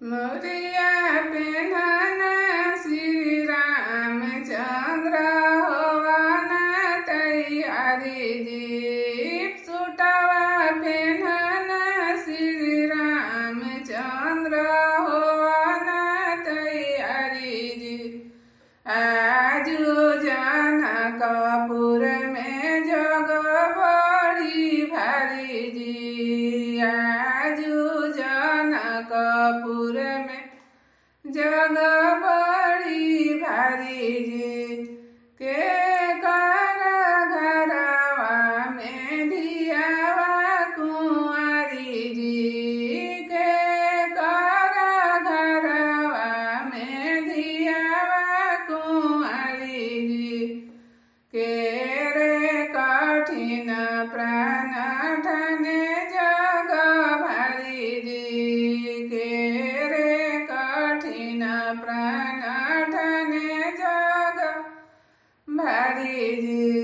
मोरिया पेन्हना श्री रामचंद्र होवाना तैयारी जी। सुटवा पेन्हना श्री रामचंद्र होवाना तैयारी जी। आजू जनकपुर में जग बड़ी भारी जी। आजू जनकपुर में जग बड़ी भारी जी। के कर घरवा में धियावा कुंवारी जी। के कर घरवा में धियावा कुंवारी जी। के रे कठिन प्राण ठने जग भारी जी। के रे कठिन प्राण ठने जग भारी जी।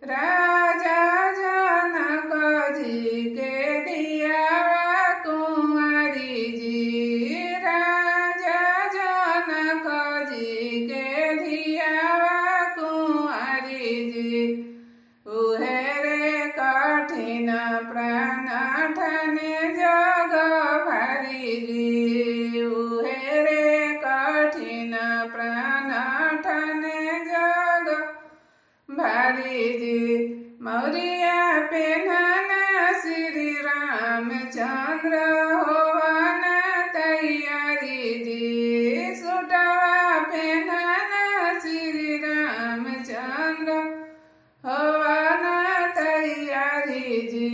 राजा जनक जी के धियावा कुंवारी जी। राजा जनक जी के धियावा कुंवारी जी। उहे रे कठिन प्राण ठने जग भारी जी। उहे रे कठिन प्राण ठने जग भारी जी। मोरिया पेन्हना श्री रामचंद्र होवाना तैयारी जी। सुटवा पेन्हना श्री रामचंद्र होवाना तैयारी जी।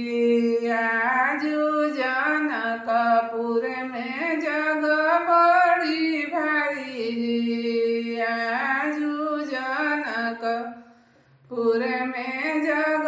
आजू जनकपुर में जग बड़ी भारी जी। आजू जनकपुर में जग